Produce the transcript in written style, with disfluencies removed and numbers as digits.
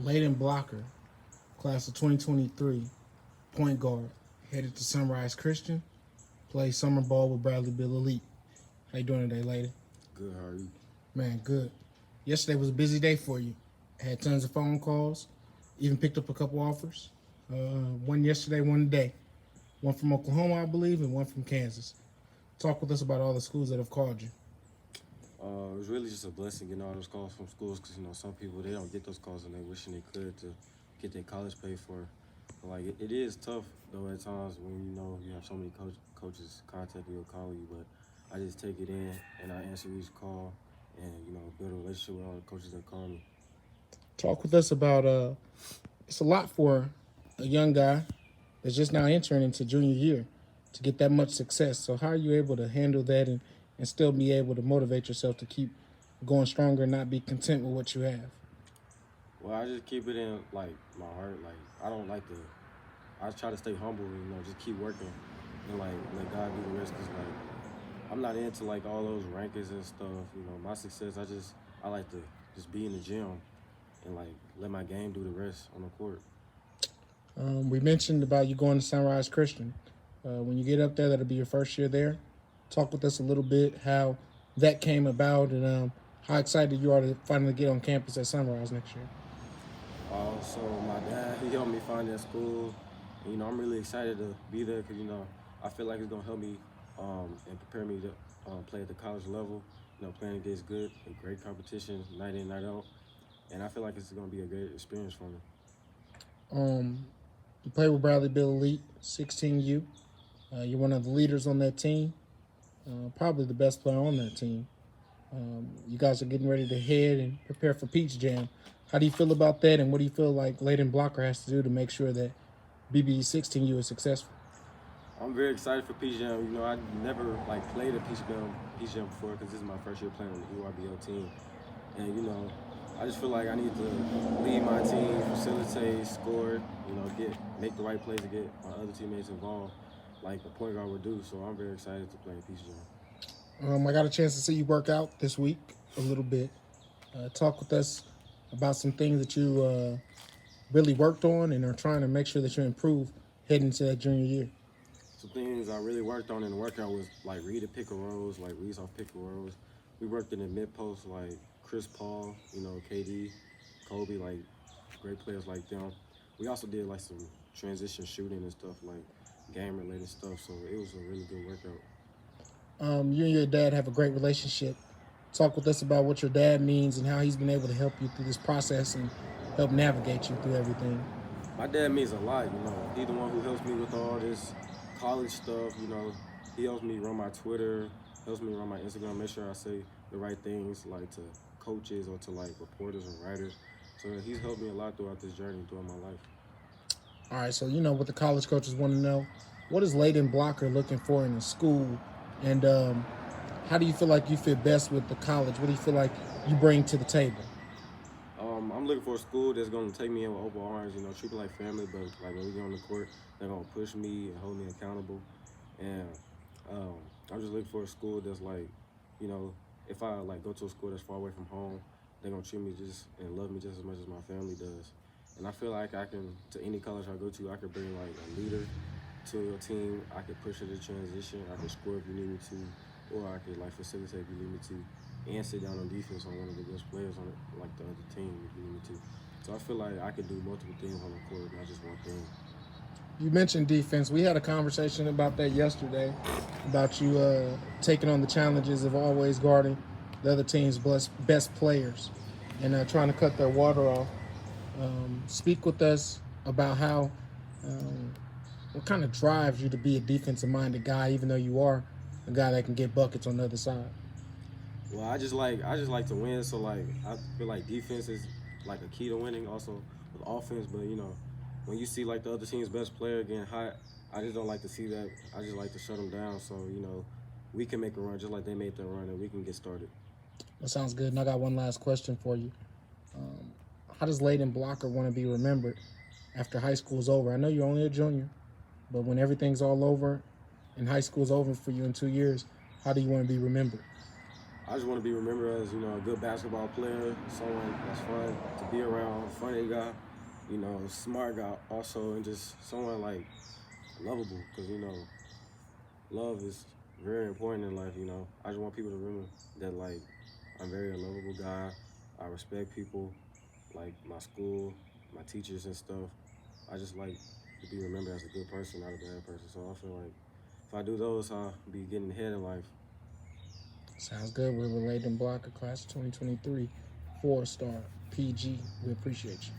Layden blocker, class of 2023, point guard, headed to Sunrise Christian, plays summer ball with Bradley Beal Elite. How you doing today, Layden? Good, how are you? Man, good. Yesterday was a busy day for you. Had tons of phone calls, even picked up a couple offers. One yesterday, one today. One from Oklahoma, I believe, and one from Kansas. Talk with us about all the schools that have called you. It was really just a blessing getting all those calls from schools because, some people, they don't get those calls and they wishing they could to get their college paid for. But, it is tough, though, at times when, you have so many coaches contact you or call you. But I just take it in and I answer each call and, build a relationship with all the coaches that call me. Talk with us about it's a lot for a young guy that's just now entering into junior year to get that much success. So how are you able to handle that and still be able to motivate yourself to keep going stronger and not be content with what you have? Well, I just keep it in, my heart. I don't like to, I try to stay humble and, just keep working and, let God do the rest because, I'm not into, all those rankings and stuff. My success, I like to just be in the gym and, let my game do the rest on the court. We mentioned about you going to Sunrise Christian. When you get up there, that'll be your first year there. Talk with us a little bit how that came about and how excited you are to finally get on campus at Sunrise next year. So my dad, he helped me find that school. And, I'm really excited to be there because, I feel like it's going to help me and prepare me to play at the college level. Playing against good and great competition, night in, night out. And I feel like it's going to be a great experience for me. You play with Bradley Beal Elite, 16U. You're one of the leaders on that team, probably the best player on that team. You guys are getting ready to head and prepare for Peach Jam. How do you feel about that, and what do you feel like Layden Blocker has to do to make sure that BBE 16U is successful? I'm very excited for Peach Jam. I never played a Peach Jam before because this is my first year playing on the EYBL team. And I just feel like I need to lead my team, facilitate, score, make the right plays to get my other teammates involved, like a point guard would do. So I'm very excited to play in Peach Jam. I got a chance to see you work out this week a little bit. Talk with us about some things that you really worked on and are trying to make sure that you improve heading into that junior year. Some things I really worked on in the workout was reading pick and rolls, reads off pick and rolls. We worked in the mid post like Chris Paul, KD, Kobe, great players like them. We also did some transition shooting and stuff, game related stuff. So it was a really good workout. You and your dad have a great relationship. Talk with us about what your dad means and how he's been able to help you through this process and help navigate you through everything. My dad means a lot, He's the one who helps me with all this college stuff, He helps me run my Twitter, helps me run my Instagram, make sure I say the right things, to coaches or to, reporters and writers. So he's helped me a lot throughout this journey, throughout my life. All right, so what the college coaches want to know. What is Layden Blocker looking for in a school? And how do you feel like you fit best with the college? What do you feel like you bring to the table? I'm looking for a school that's going to take me in with open arms, treat me like family, but when we get on the court, they're going to push me and hold me accountable. And I'm just looking for a school that's if I go to a school that's far away from home, they're going to treat me and love me just as much as my family does. And I feel like I can, to any college I go to, I could bring a leader to a team. I could push it to transition. I could score if you need me to, or I could facilitate if you need me to, and sit down on defense on one of the best players on it, the other team if you need me to. So I feel like I could do multiple things on the court, not just one thing. You mentioned defense. We had a conversation about that yesterday, about you taking on the challenges of always guarding the other team's best players and trying to cut their water off. Speak with us about how, what kind of drives you to be a defensive-minded guy, even though you are a guy that can get buckets on the other side. Well, I just like to win. So I feel like defense is a key to winning. Also with offense, but when you see the other team's best player getting hot, I just don't like to see that. I just like to shut them down. So we can make a run just like they made their run, and we can get started. That sounds good. And I got one last question for you. How does Layden Blocker want to be remembered after high school's over? I know you're only a junior, but when everything's all over and high school's over for you in 2 years, how do you want to be remembered? I just want to be remembered as, you know, a good basketball player, someone that's fun to be around, funny guy, you know, smart guy also, and just someone like lovable, because, you know, love is very important in life, you know. I just want people to remember that, like, I'm very a lovable guy. I respect people, like my school, my teachers and stuff. I just like to be remembered as a good person, not a bad person. So I feel like if I do those, I'll be getting ahead in life. Sounds good. We're with Layden Blocker, class of 2023, 4-star PG. We appreciate you.